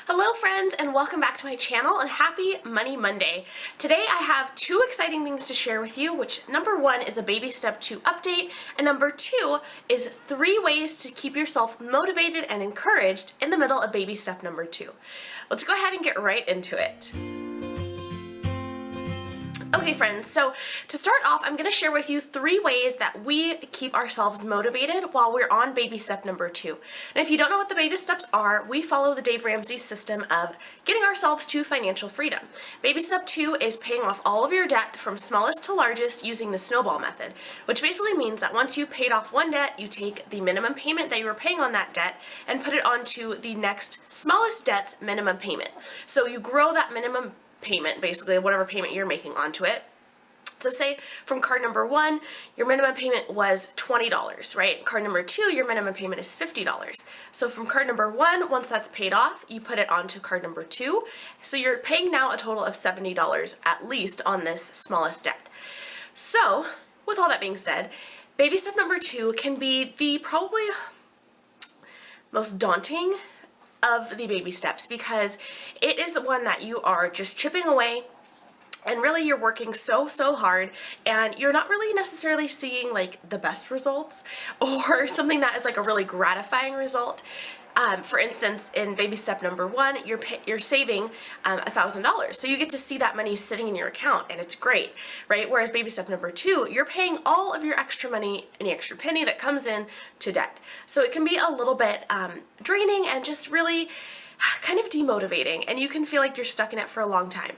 Hello friends, and welcome back to my channel and happy Money Monday. Today I have two exciting things to share with you, which number one is a baby step 2 update, and number two is 3 ways to keep yourself motivated and encouraged in the middle of baby step number 2. Let's go ahead and get right into it. Okay friends, so to start off, I'm going to share with you 3 ways that we keep ourselves motivated while we're on baby step number 2. And if you don't know what the baby steps are, we follow the Dave Ramsey system of getting ourselves to financial freedom. Baby step 2 is paying off all of your debt from smallest to largest using the snowball method, which basically means that once you've paid off one debt, you take the minimum payment that you were paying on that debt and put it onto the next smallest debt's minimum payment. So you grow that minimum payment, basically whatever payment you're making onto it. So say from card number 1, your minimum payment was $20, right? Card number 2, your minimum payment is $50. So from card number 1, once that's paid off, you put it onto card number 2. So you're paying now a total of $70 at least on this smallest debt. So with all that being said, baby step number 2 can be the probably most daunting of the baby steps because it is the one that you are just chipping away and really you're working so hard and you're not really necessarily seeing like the best results or something that is like a really gratifying result. For instance, in baby step number 1, you're saving $1,000. So you get to see that money sitting in your account and it's great, right? Whereas baby step number 2, you're paying all of your extra money, any extra penny that comes in to debt. So it can be a little bit draining and just really kind of demotivating, and you can feel like you're stuck in it for a long time.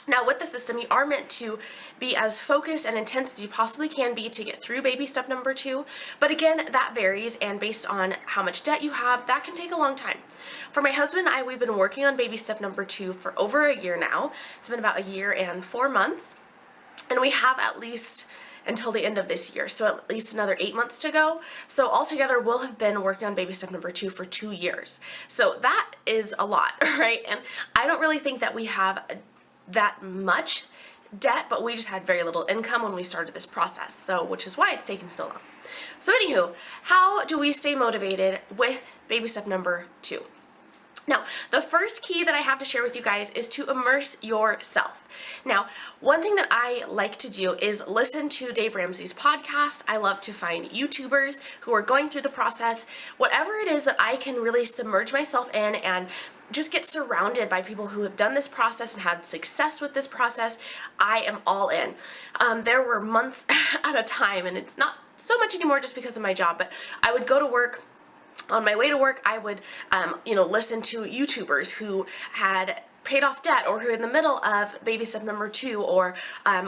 Now with the system, you are meant to be as focused and intense as you possibly can be to get through baby step number 2, but again, that varies, and based on how much debt you have, that can take a long time. For my husband and I, we've been working on baby step number 2 for over a year now. It's been about a year and 4 months, and we have at least until the end of this year, so at least another 8 months to go. So altogether, we'll have been working on baby step number 2 for 2 years. So that is a lot, right? And I don't really think that we have that much debt, but we just had very little income when we started this process, so which is why it's taken so long. So anywho, how do we stay motivated with baby step number 2? Now, the first key that I have to share with you guys is to immerse yourself. Now, one thing that I like to do is listen to Dave Ramsey's podcast. I love to find YouTubers who are going through the process, whatever it is that I can really submerge myself in and just get surrounded by people who have done this process and had success with this process. I am all in. There were months at a time, and it's not so much anymore just because of my job, but I would go to work. On my way to work, I would, listen to YouTubers who had paid off debt or who are in the middle of baby step number 2 or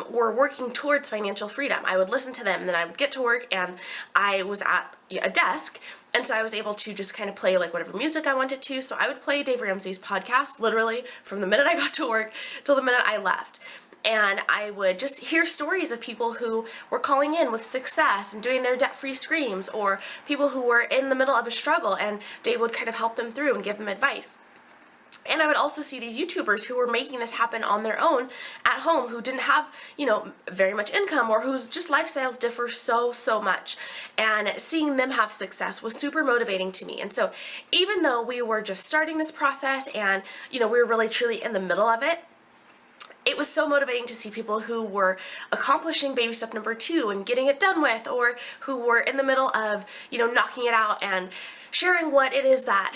were working towards financial freedom. I would listen to them, and then I would get to work, and I was at a desk, and so I was able to just kind of play like whatever music I wanted to. So I would play Dave Ramsey's podcast literally from the minute I got to work till the minute I left. And I would just hear stories of people who were calling in with success and doing their debt-free screams, or people who were in the middle of a struggle and Dave would kind of help them through and give them advice. And I would also see these YouTubers who were making this happen on their own at home, who didn't have, very much income, or whose just lifestyles differ so much. And seeing them have success was super motivating to me. And so even though we were just starting this process and, we were really truly in the middle of it, it was so motivating to see people who were accomplishing baby step number 2 and getting it done with, or who were in the middle of, knocking it out and sharing what it is that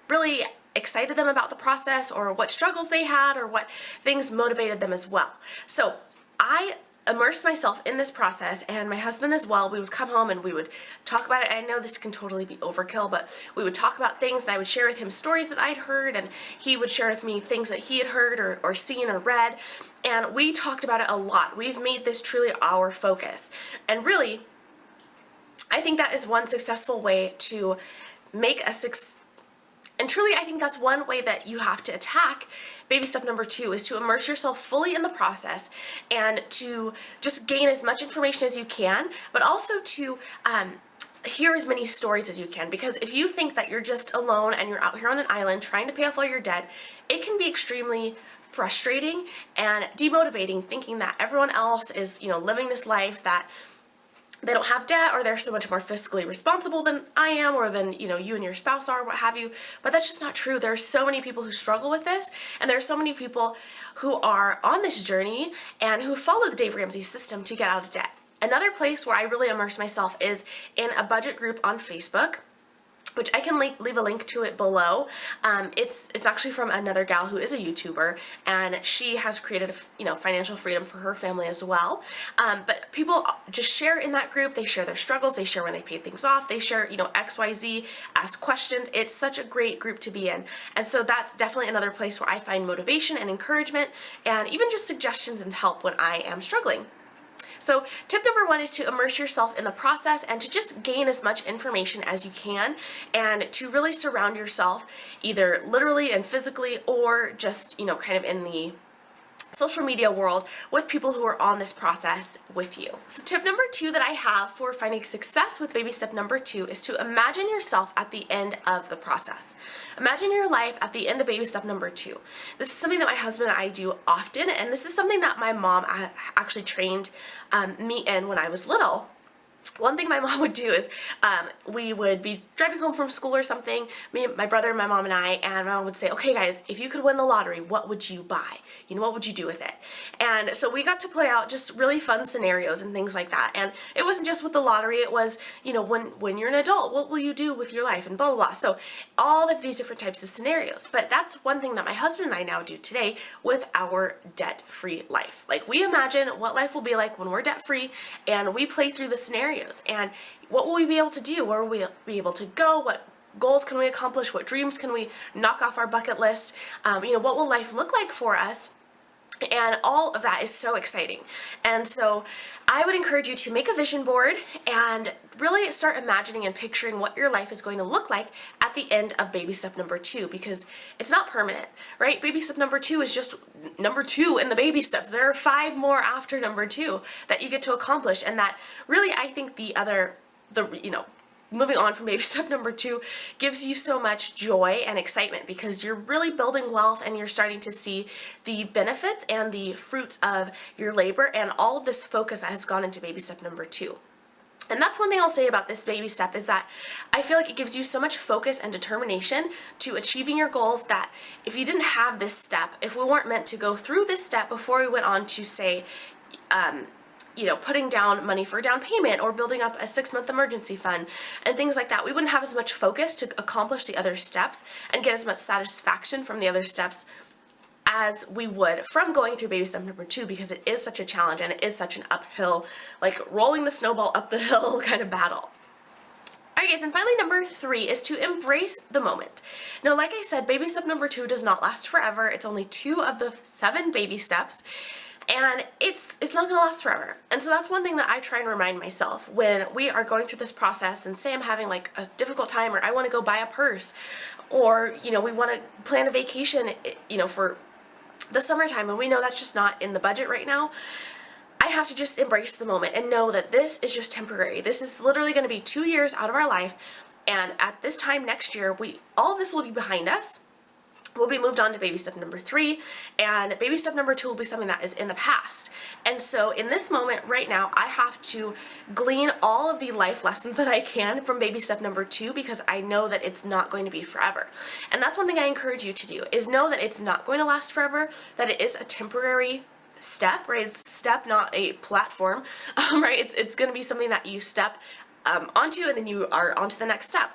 really excited them about the process, or what struggles they had, or what things motivated them as well. So I immersed myself in this process, and my husband as well. We would come home and we would talk about it. I know this can totally be overkill, but we would talk about things, and I would share with him stories that I'd heard, and he would share with me things that he had heard or seen or read, and we talked about it a lot. We've made this truly our focus, and really, I think that is one successful way to make a success. And truly, I think that's one way that you have to attack baby step number 2, is to immerse yourself fully in the process and to just gain as much information as you can, but also to hear as many stories as you can. Because if you think that you're just alone and you're out here on an island trying to pay off all your debt, it can be extremely frustrating and demotivating, thinking that everyone else is, living this life that they don't have debt, or they're so much more fiscally responsible than I am, or than, you know, you and your spouse are, what have you. But that's just not true. There are so many people who struggle with this, and there are so many people who are on this journey and who follow the Dave Ramsey system to get out of debt. Another place where I really immerse myself is in a budget group on Facebook, which I can leave a link to it below. It's actually from another gal who is a YouTuber, and she has created, financial freedom for her family as well. But people just share in that group. They share their struggles. They share when they pay things off. They share, XYZ, ask questions. It's such a great group to be in. And so that's definitely another place where I find motivation and encouragement, and even just suggestions and help when I am struggling. So tip number 1 is to immerse yourself in the process and to just gain as much information as you can, and to really surround yourself either literally and physically, or just, kind of in the social media world with people who are on this process with you. So tip number 2 that I have for finding success with baby step number 2 is to imagine yourself at the end of the process. Imagine your life at the end of baby step number 2. This is something that my husband and I do often, and this is something that my mom actually trained me in when I was little. One thing my mom would do is we would be driving home from school or something, me, my brother, my mom, and I, and my mom would say, okay guys, if you could win the lottery, what would you buy? What would you do with it? And so we got to play out just really fun scenarios and things like that. And it wasn't just with the lottery, it was, when you're an adult, what will you do with your life, and blah, blah, blah. So all of these different types of scenarios. But that's one thing that my husband and I now do today with our debt-free life. Like, we imagine what life will be like when we're debt-free, and we play through the scenarios. And what will we be able to do? Where will we be able to go? What goals can we accomplish? What dreams can we knock off our bucket list? What will life look like for us? And all of that is so exciting. And so I would encourage you to make a vision board and really start imagining and picturing what your life is going to look like at the end of baby step number 2, because it's not permanent, right? Baby step number 2 is just number 2 in the baby steps. There are 5 more after number 2 that you get to accomplish. And that really, I think moving on from baby step number 2 gives you so much joy and excitement, because you're really building wealth and you're starting to see the benefits and the fruits of your labor and all of this focus that has gone into baby step number 2. And that's one thing I'll say about this baby step, is that I feel like it gives you so much focus and determination to achieving your goals, that if you didn't have this step, if we weren't meant to go through this step before we went on to, say, putting down money for a down payment or building up a 6-month emergency fund and things like that, we wouldn't have as much focus to accomplish the other steps and get as much satisfaction from the other steps as we would from going through baby step number 2, because it is such a challenge and it is such an uphill, like rolling the snowball up the hill kind of battle. Alright guys, and finally number 3 is to embrace the moment. Now, like I said, baby step number 2 does not last forever. It's only 2 of the 7 baby steps. And it's not going to last forever. And so that's one thing that I try and remind myself when we are going through this process, and say I'm having like a difficult time, or I want to go buy a purse, or, we want to plan a vacation, for the summertime, and we know that's just not in the budget right now. I have to just embrace the moment and know that this is just temporary. This is literally going to be 2 years out of our life. And at this time next year, all of this will be behind us. We'll be moved on to baby step number 3, and baby step number 2 will be something that is in the past. And so in this moment right now, I have to glean all of the life lessons that I can from baby step number 2, because I know that it's not going to be forever. And that's one thing I encourage you to do, is know that it's not going to last forever, that it is a temporary step, right? It's a step, not a platform, right? It's going to be something that you step onto, and then you are onto the next step.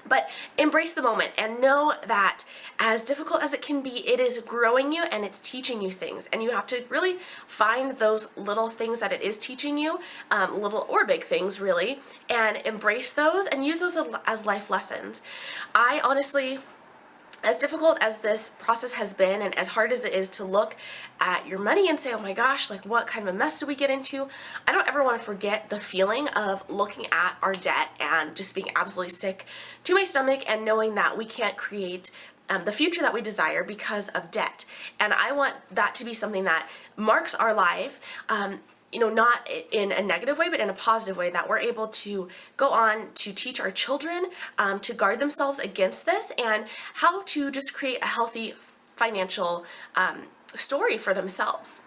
But embrace the moment and know that as difficult as it can be, it is growing you and it's teaching you things. And you have to really find those little things that it is teaching you, little or big things really, and embrace those and use those as life lessons. I honestly, as difficult as this process has been, and as hard as it is to look at your money and say, oh my gosh, like what kind of a mess did we get into? I don't ever want to forget the feeling of looking at our debt and just being absolutely sick to my stomach, and knowing that we can't create the future that we desire because of debt. And I want that to be something that marks our life, not in a negative way, but in a positive way, that we're able to go on to teach our children to guard themselves against this, and how to just create a healthy financial story for themselves.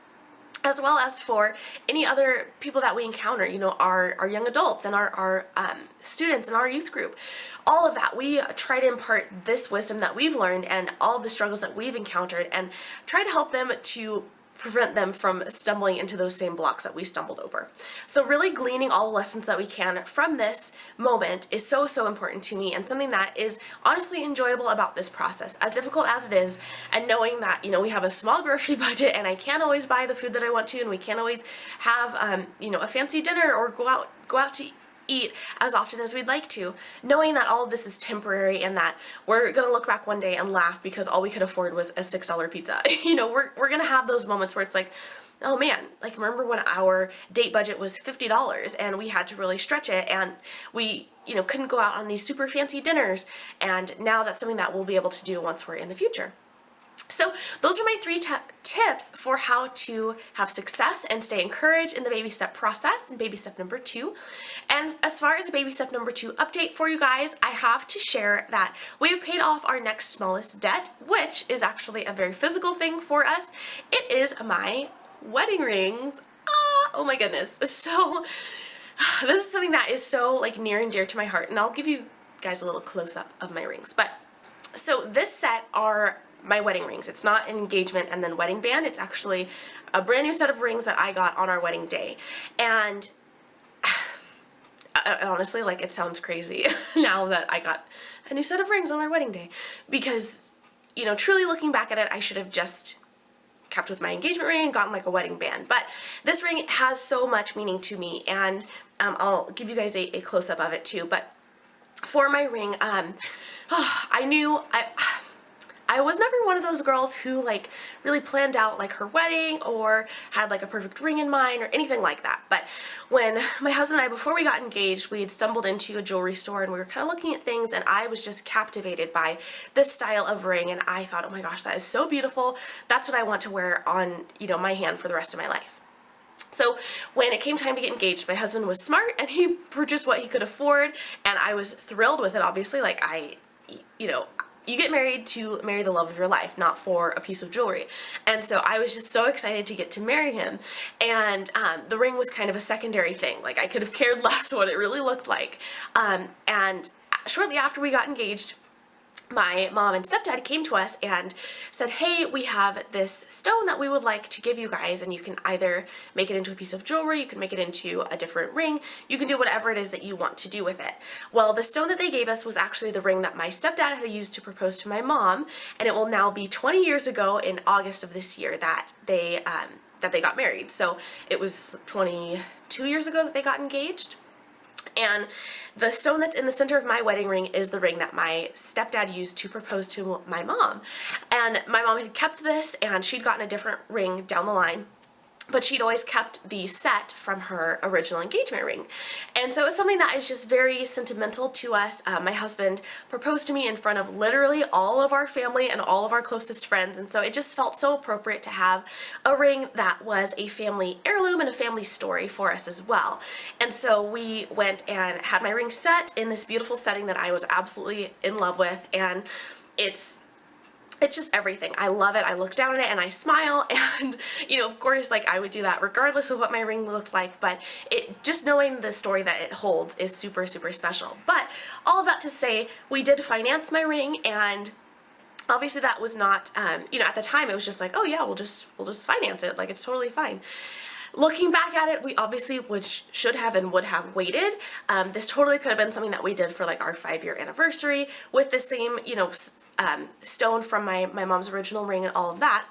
as well as for any other people that we encounter, you know, our young adults and our students in our youth group. All of that, we try to impart this wisdom that we've learned and all the struggles that we've encountered and try to help them to prevent them from stumbling into those same blocks that we stumbled over. So really gleaning all the lessons that we can from this moment is so, so important to me, and something that is honestly enjoyable about this process, as difficult as it is, and knowing that, you know, we have a small grocery budget and I can't always buy the food that I want to, and we can't always have, you know, a fancy dinner or go out to eat as often as we'd like to, knowing that all of this is temporary and that we're gonna look back one day and laugh because all we could afford was a $6 pizza. You know, we're gonna have those moments where it's like, oh man, like remember when our date budget was $50 and we had to really stretch it and we, you know, couldn't go out on these super fancy dinners, and now that's something that we'll be able to do once we're in the future. So those are my 3 tips for how to have success and stay encouraged in the baby step process and baby step number 2. And as far as a baby step number 2 update for you guys, I have to share that we've paid off our next smallest debt, which is actually a very physical thing for us. It is my wedding rings. Oh my goodness. So this is something that is so like near and dear to my heart, and I'll give you guys a little close-up of my rings. But so this set are my wedding rings. It's not an engagement and then wedding band. It's actually a brand new set of rings that I got on our wedding day. And honestly, like, it sounds crazy now that I got a new set of rings on our wedding day, because, you know, truly looking back at it, I should have just kept with my engagement ring and gotten like a wedding band. But this ring has so much meaning to me, and I'll give you guys a close-up of it too. But for my ring, I was never one of those girls who like really planned out like her wedding or had like a perfect ring in mind or anything like that. But when my husband and I, before we got engaged, we had stumbled into a jewelry store and we were kind of looking at things, and I was just captivated by this style of ring, and I thought, oh my gosh, that is so beautiful. That's what I want to wear on, you know, my hand for the rest of my life. So when it came time to get engaged, my husband was smart and he purchased what he could afford, and I was thrilled with it. Obviously, like, you know, you get married to marry the love of your life, not for a piece of jewelry. And so I was just so excited to get to marry him. And the ring was kind of a secondary thing. Like, I could have cared less what it really looked like. And shortly after we got engaged, my mom and stepdad came to us and said, hey, we have this stone that we would like to give you guys, and you can either make it into a piece of jewelry, you can make it into a different ring, you can do whatever it is that you want to do with it. Well, the stone that they gave us was actually the ring that my stepdad had used to propose to my mom, and it will now be 20 years ago in August of this year that they got married. So it was 22 years ago that they got engaged. And the stone that's in the center of my wedding ring is the ring that my stepdad used to propose to my mom. And my mom had kept this, and she'd gotten a different ring down the line, but she'd always kept the set from her original engagement ring. And so it's something that is just very sentimental to us. My husband proposed to me in front of literally all of our family and all of our closest friends, and so it just felt so appropriate to have a ring that was a family heirloom and a family story for us as well. And so we went and had my ring set in this beautiful setting that I was absolutely in love with, and it's just everything. I love it. I look down at it and I smile, and, you know, of course, like, I would do that regardless of what my ring looked like, but just knowing the story that it holds is super, super special. But all of that to say, we did finance my ring, and obviously that was not, you know, at the time it was just like, oh yeah, we'll just finance it. Like, it's totally fine. Looking back at it, we obviously should have and would have waited. This totally could have been something that we did for like our 5-year anniversary with the same, you know, stone from my mom's original ring and all of that.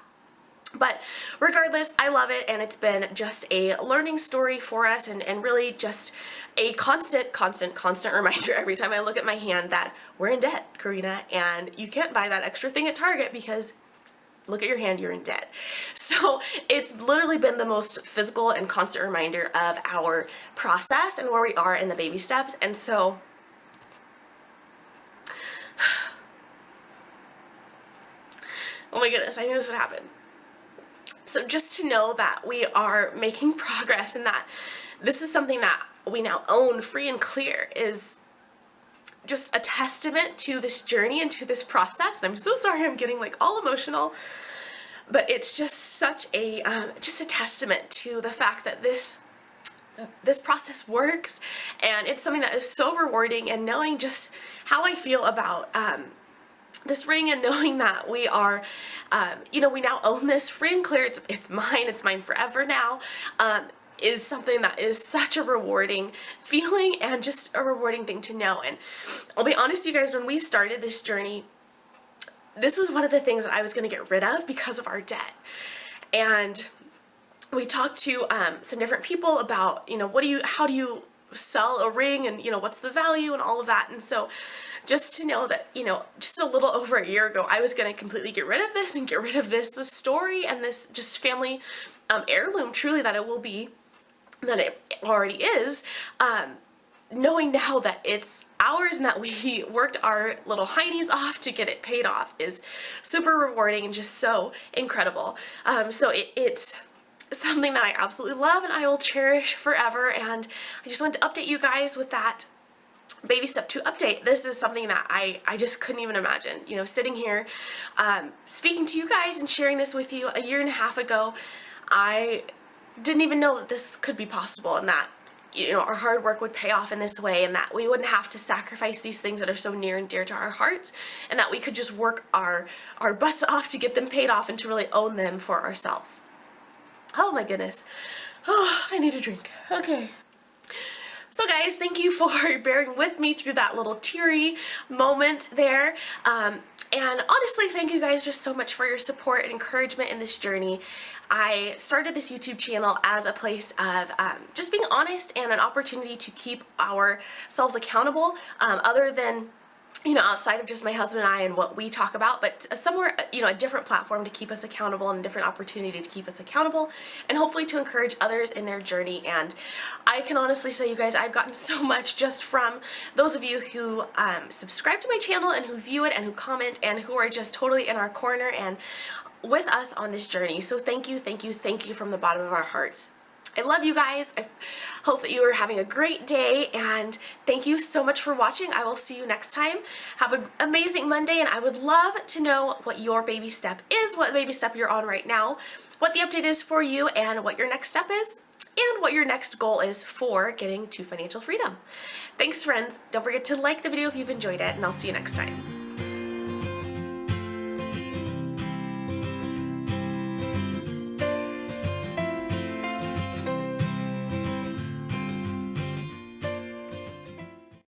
But regardless, I love it, and it's been just a learning story for us, and really just a constant reminder every time I look at my hand that we're in debt, Corina, and you can't buy that extra thing at Target because look at your hand, you're in debt. So it's literally been the most physical and constant reminder of our process and where we are in the baby steps. And so oh my goodness, I knew this would happen. So just to know that we are making progress and that this is something that we now own free and clear is just a testament to this journey and to this process. And I'm so sorry I'm getting like all emotional, but it's just such a just a testament to the fact that this process works, and it's something that is so rewarding. And knowing just how I feel about this ring, and knowing that we are, you know, we now own this free and clear, it's mine forever now, is something that is such a rewarding feeling and just a rewarding thing to know. And I'll be honest, you guys, when we started this journey, this was one of the things that I was going to get rid of because of our debt. And we talked to some different people about, you know, how do you sell a ring, and, you know, what's the value and all of that. And so just to know that, you know, just a little over a year ago, I was going to completely get rid of this and get rid of this story and this just family heirloom, truly, that it will be, that it already is, knowing now that it's ours and that we worked our little heinies off to get it paid off is super rewarding and just so incredible. So it's something that I absolutely love and I will cherish forever. And I just wanted to update you guys with that baby step 2 update. This is something that I just couldn't even imagine, you know, sitting here speaking to you guys and sharing this with you a year and a half ago. I didn't even know that this could be possible, and that, you know, our hard work would pay off in this way, and that we wouldn't have to sacrifice these things that are so near and dear to our hearts, and that we could just work our butts off to get them paid off and to really own them for ourselves. Oh my goodness. Oh, I need a drink. Okay. So guys, thank you for bearing with me through that little teary moment there. And honestly, thank you guys just so much for your support and encouragement in this journey. I started this YouTube channel as a place of just being honest and an opportunity to keep ourselves accountable, other than, you know, outside of just my husband and I and what we talk about, but somewhere, you know, a different platform to keep us accountable and a different opportunity to keep us accountable, and hopefully to encourage others in their journey. And I can honestly say, you guys, I've gotten so much just from those of you who subscribe to my channel and who view it and who comment and who are just totally in our corner and with us on this journey. So thank you, thank you, thank you from the bottom of our hearts. I love you guys. I hope that you are having a great day, and thank you so much for watching. I will see you next time. Have an amazing Monday, and I would love to know what your baby step is, what baby step you're on right now, what the update is for you, and what your next step is, and what your next goal is for getting to financial freedom. Thanks, friends. Don't forget to like the video if you've enjoyed it, and I'll see you next time.